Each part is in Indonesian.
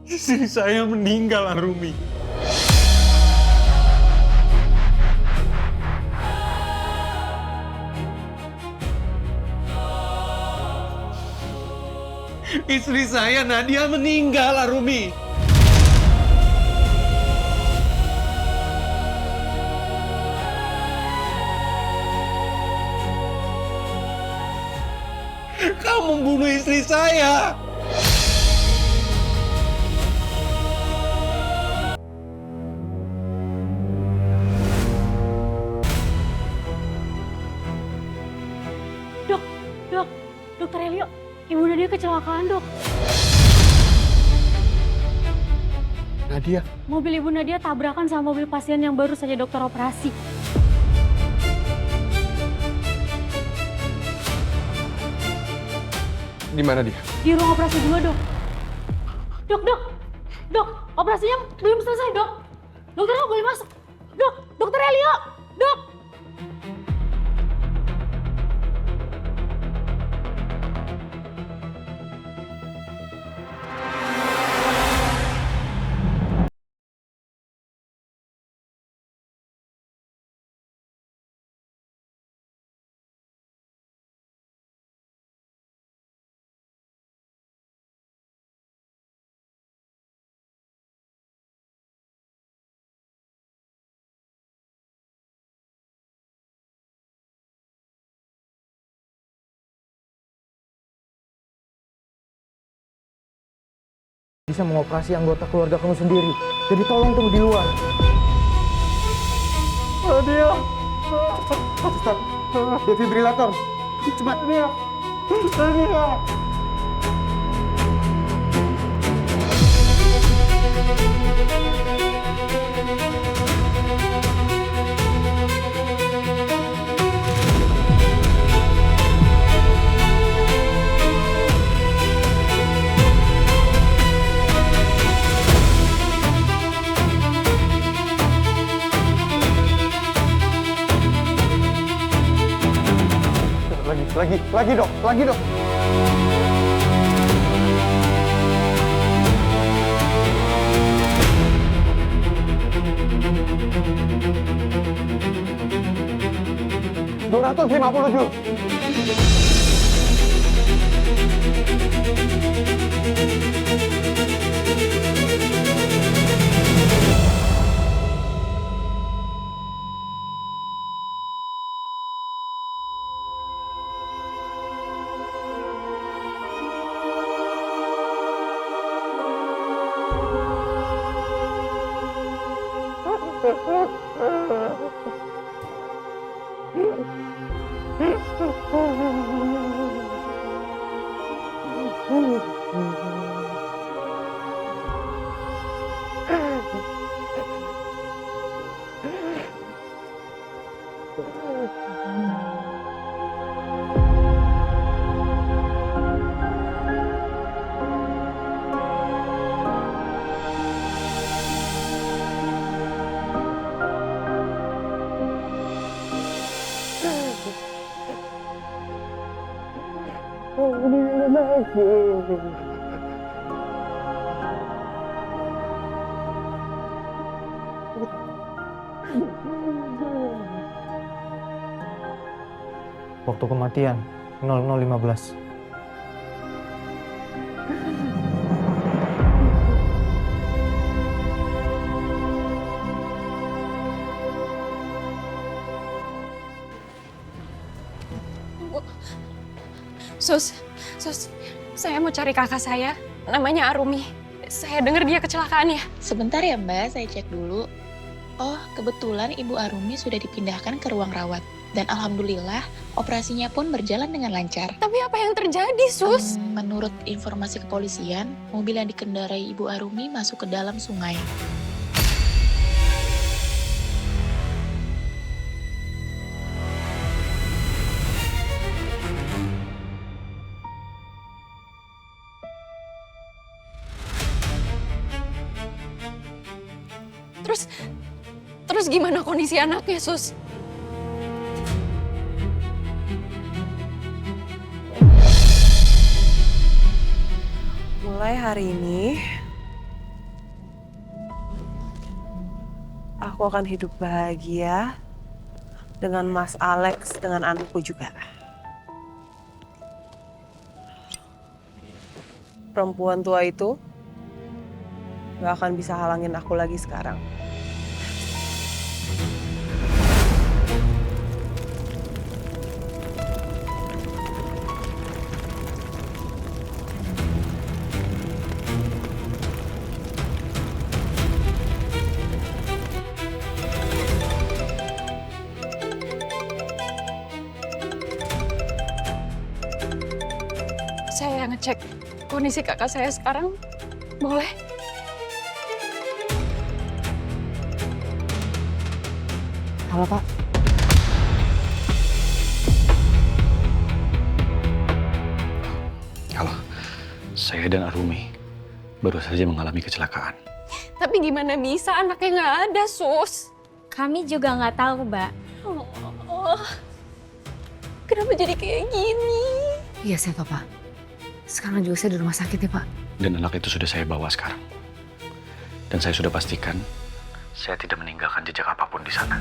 Istri saya meninggal, Arumi. Istri saya, Nadia, meninggal, Arumi. Kamu membunuh istri saya. Dokter Elio, Ibu Nadia kecelakaan, Dok. Nadia? Mobil Ibu Nadia tabrakan sama mobil pasien yang baru saja dokter operasi. Di mana dia? Di ruang operasi 2, Dok. Dok, operasinya belum selesai, Dok. Dokter nggak boleh masuk. Dok, Dokter Elio, Dok. Bisa mengoperasi anggota keluarga kamu sendiri. Jadi tolong tunggu di luar. Nadia. Suster, defibrilator. Cepat. Nadia. Lagi dok. $250. Waktu kematian 00.15. Sus, saya mau cari kakak saya, namanya Arumi. Saya dengar dia kecelakaan ya. Sebentar ya Mbak, saya cek dulu. Oh, kebetulan Ibu Arumi sudah dipindahkan ke ruang rawat. Dan alhamdulillah, operasinya pun berjalan dengan lancar. Tapi apa yang terjadi, Sus? Menurut informasi kepolisian, mobil yang dikendarai Ibu Arumi masuk ke dalam sungai. Terus gimana kondisi anaknya, Sus? Mulai hari ini, aku akan hidup bahagia dengan Mas Alex, dengan anakku juga. Perempuan tua itu gak akan bisa halangin aku lagi sekarang. Saya ngecek kondisi kakak saya sekarang. Boleh? Halo Pak. Halo, saya dan Arumi baru saja mengalami kecelakaan. Tapi gimana bisa anaknya nggak ada, Sus? Kami juga nggak tahu, Mbak. Oh, kenapa jadi kayak gini? Iya saya tahu Pak. Sekarang juga saya di rumah sakit ya Pak. Dan anak itu sudah saya bawa sekarang. Dan saya sudah pastikan saya tidak meninggalkan jejak apapun di sana.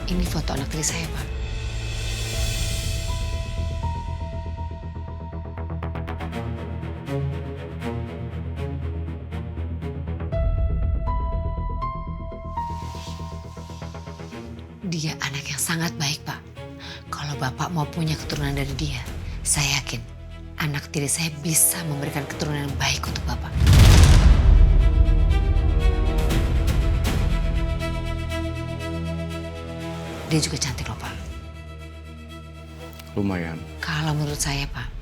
Ini foto anak tiri saya Pak. Dia anak yang sangat baik, Pak. Kalau Bapak mau punya keturunan dari dia, saya yakin anak tiri saya bisa memberikan keturunan yang baik untuk Bapak. Dia juga cantik loh, Pak. Lumayan. Kalau menurut saya, Pak,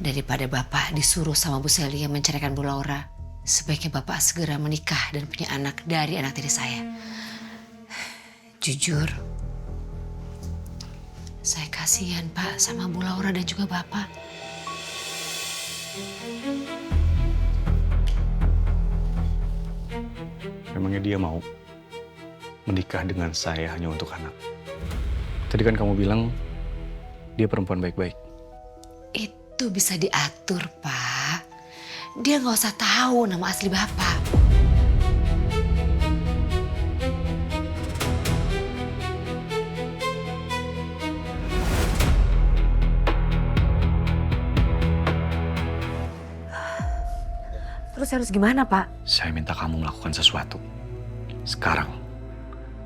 daripada Bapak disuruh sama Bu Celia menceraikan Bu Laura, sebaiknya Bapak segera menikah dan punya anak dari anak tiri saya. Jujur, saya kasihan Pak sama Bu Laura dan juga Bapak. Memangnya dia mau menikah dengan saya hanya untuk anak? Tadi kan kamu bilang dia perempuan baik-baik. Itu bisa diatur, Pak. Dia nggak usah tahu nama asli Bapak. Terus harus gimana, Pak? Saya minta kamu melakukan sesuatu. Sekarang,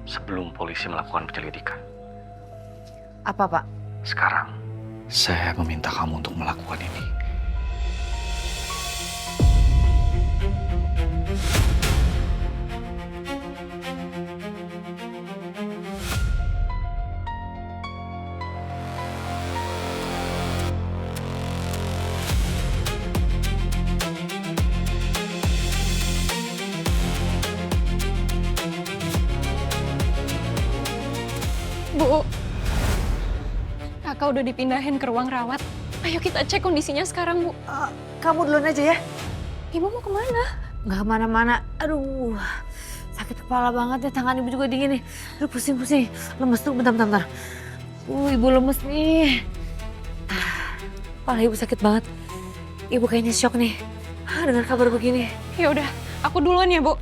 sebelum polisi melakukan penyelidikan. Apa, Pak? Sekarang, saya meminta kamu untuk melakukan ini. Bu, kakak udah dipindahin ke ruang rawat. Ayo kita cek kondisinya sekarang, Bu. Kamu duluan aja ya. Ibu mau kemana? Nggak kemana-mana. Aduh, sakit kepala banget ya. Tangan ibu juga dingin nih. Aduh, pusing-pusing. Lemes tuh, bentar. Ibu lemes nih. Kepala ibu sakit banget. Ibu kayaknya shock nih. Dengan kabar begini. Ya udah, aku duluan ya, Bu.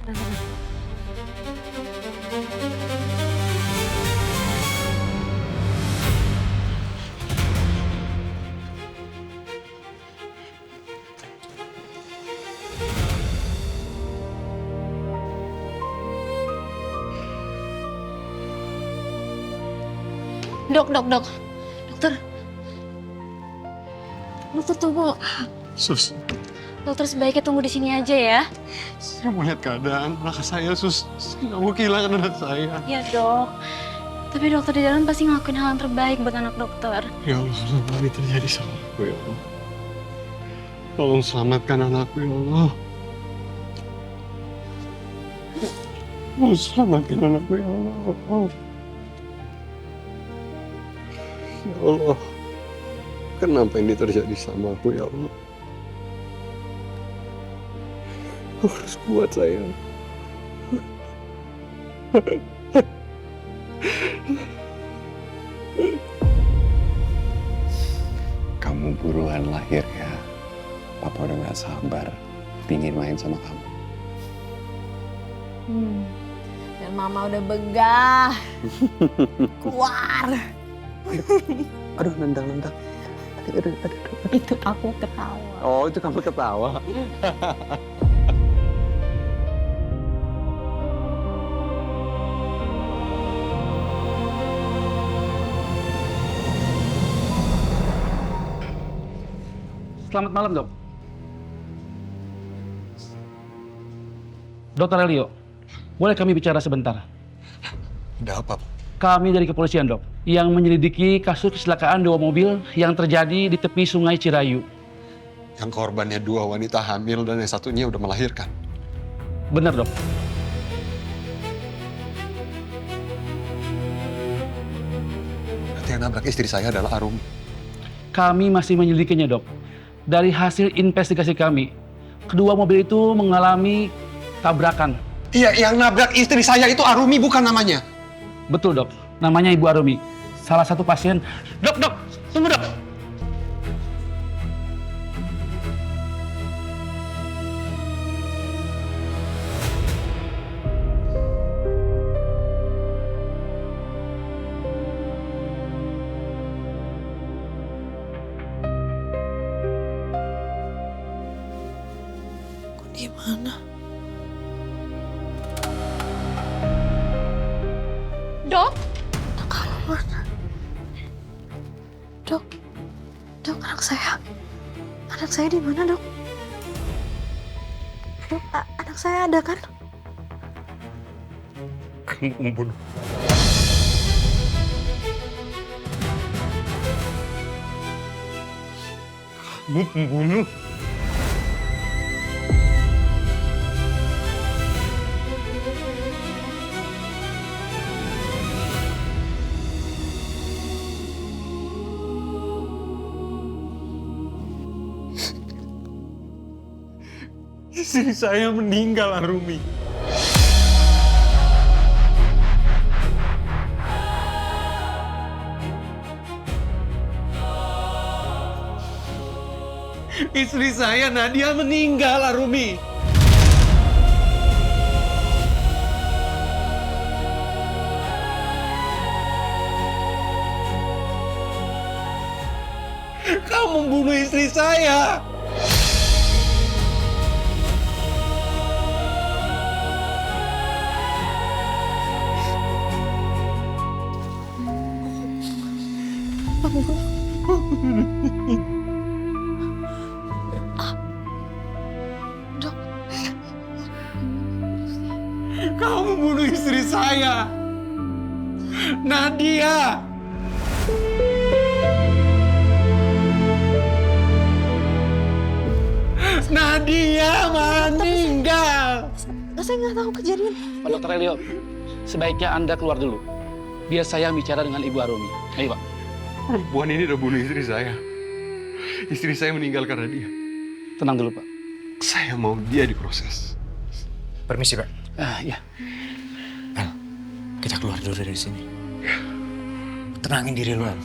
Dokter. Dokter tunggu. Sus, Dokter sebaiknya tunggu di sini aja ya. saya mau lihat keadaan anak saya, Sus. Saya nggak mau kehilangan anak saya. Iya dok. Tapi dokter di dalam pasti ngelakuin hal yang terbaik buat anak dokter. Ya Allah, kenapa ini terjadi sama aku, ya Allah. Tolong selamatkan anakku, ya Allah. Tolong selamatkan anakku, ya Allah. Ya Allah, kenapa ini terjadi sama aku, ya Allah? Aku harus kuat, sayang. buruan lahir ya. Papa udah gak sabar, pingin main sama kamu. Dan mama udah begah. Keluar. Aduh, nendang. Aduh. Itu aku ketawa. Oh, itu kamu ketawa. Selamat malam, Dok. Dokter Elio, boleh kami bicara sebentar? Ada apa? Kami dari kepolisian, Dok, yang menyelidiki kasus kecelakaan 2 mobil yang terjadi di tepi Sungai Cirayu. Yang korbannya 2 wanita hamil dan yang satunya udah melahirkan. Benar, Dok. Berarti yang nabrak istri saya adalah Arumi. Kami masih menyelidikinya, Dok. Dari hasil investigasi kami, kedua mobil itu mengalami tabrakan. Iya, yang nabrak istri saya itu Arumi bukan namanya. Betul, Dok. Namanya Ibu Arumi. Salah satu pasien. Dok, tunggu, Dok. Di mana? Dok, Kalau mana? Dok, anak saya di mana, Dok? Dok, anak saya ada kan? Kamu membunuh. Kamu pembunuh. Istri saya meninggal, Arumi. Istri saya, Nadia, meninggal, Arumi. Kamu membunuh istri saya. Kamu bunuh istri saya, Nadia. Nadia meninggal. Saya nggak tahu kejadian. Pak Dokter Elio, sebaiknya Anda keluar dulu. Biar saya bicara dengan Ibu Arumi. Ayo, Pak. Perempuan ini udah bunuh istri saya. Istri saya meninggal karena dia. Tenang dulu, Pak. Saya mau dia diproses. Permisi, Pak. Ya. El, kita keluar dulu dari sini. Tenangin diri lu, El.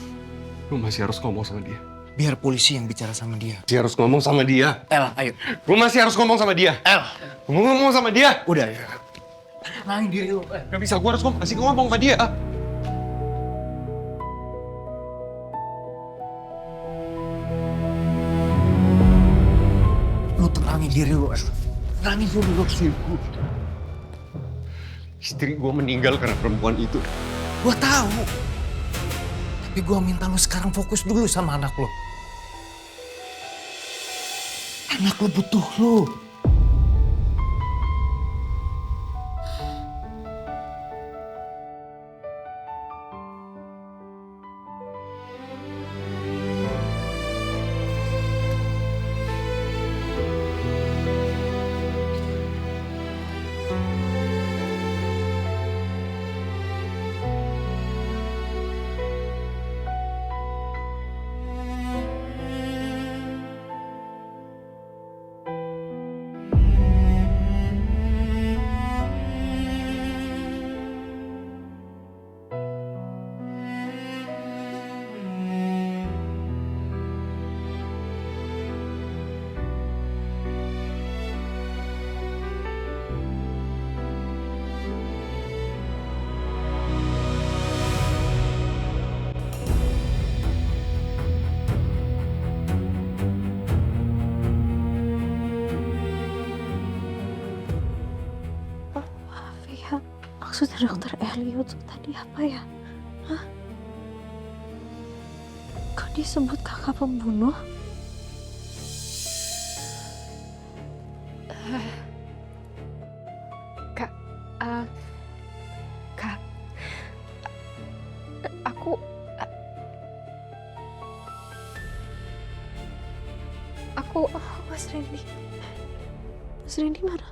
Lu masih harus ngomong sama dia. Biar polisi yang bicara sama dia. Masih harus ngomong sama dia. El, ayo. Lu masih harus ngomong sama dia. El. Lu ngomong sama dia. Udah, ya. Tenangin diri lu, El. Gak bisa, gua harus masih ngomong sama dia. Lu tenangin diri lu, El. Tenangin dulu lu. Istri gua meninggal karena perempuan itu. Gua tahu. Tapi gua minta lu sekarang fokus dulu sama anak lu. Anak lu butuh lu. dokter Elliot tuh tadi apa ya? Hah? Kok disebut kakak pembunuh? Kak, aku Mas Randy. Mas Randy mana?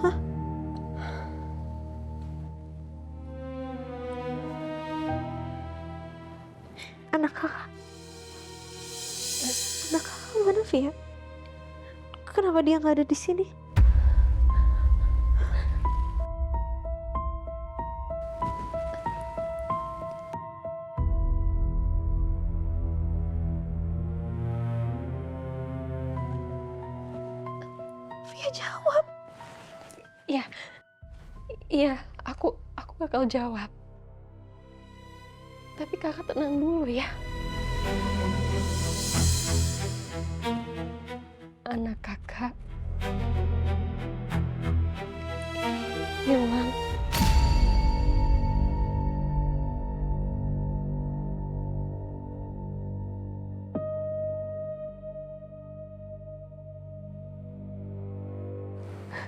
Hah? Anak kakak. Anak kakak mana, Via? Kenapa dia nggak ada di sini? Via jawab. Iya, aku bakal jawab. Tapi kakak tenang dulu ya. Anak kakak hilang.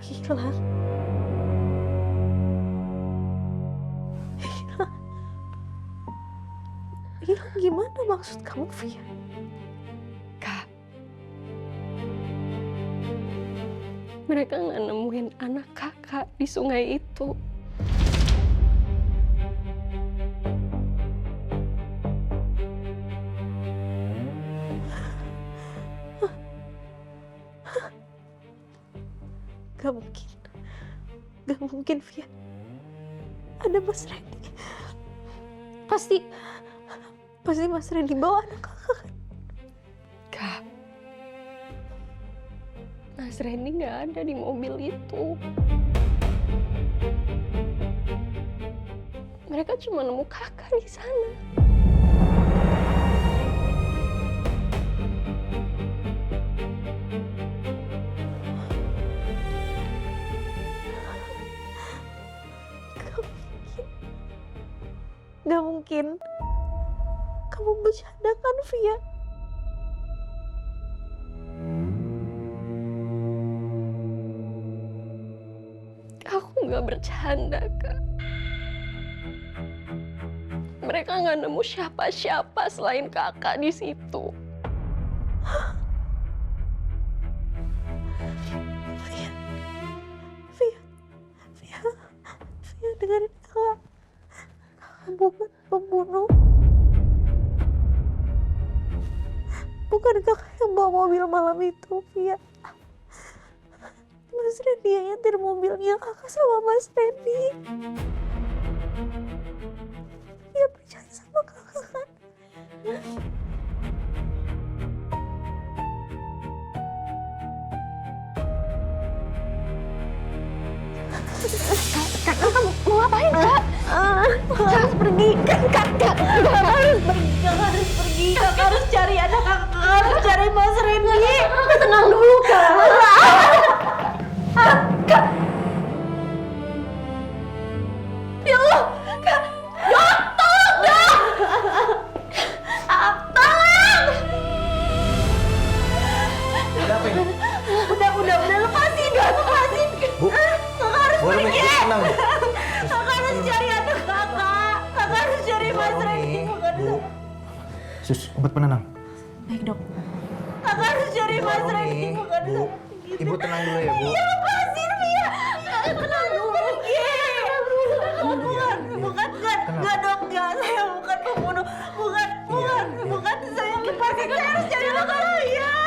Hilang. Hilang gimana maksud kamu, Via? Kak, mereka nggak nemuin anak kakak di sungai itu. Gak mungkin. Gak mungkin, Via. Ada Mas Randy. Pasti Mas Randy bawa anak kakak. Kak, Mas Randy nggak ada di mobil itu. Mereka cuma nemu kakak di sana. Gak mungkin. Kamu bercanda kan, Via? Aku nggak bercanda, Kak. Mereka nggak nemu siapa-siapa selain kakak di situ. Via, dengerin kakak. Kakak bukan pembunuh. Bukan kakak yang bawa mobil malam itu, Via. Mas Randy yang nyetir mobilnya kakak sama Mas Randy. Via percaya sama kakak kan? Kakak kamu mau ngapain, Kak? Kakak harus pergi. Kakak harus pergi. Kakak harus pergi. Kakak harus cari anak kakak. Kakak harus cari Mas Randy. Kakak tenang dulu, Kak. Kak. Ya Allah, Kak. Dok, tolong, Dok. Tolong. Udah apa ini? Udah lepasin, lepasin. Bu, Kakak harus Bu Arumi, pergi. tenang. Kakak harus cari anak kakak. Kakak harus cari Bu Mas Arumi, Randy. Bu. Sus, obat penenang. Baik, Dok. Kakak harus cari Bu Mas Arumi, Randy. Bukan Bu. Ibu tenang dulu ya, Bu. lepasin, Via. Tenang dulu. Bukan, enggak dok, enggak. Saya bukan pembunuh. Bukan. Saya lepasin. Saya harus cari anak saya.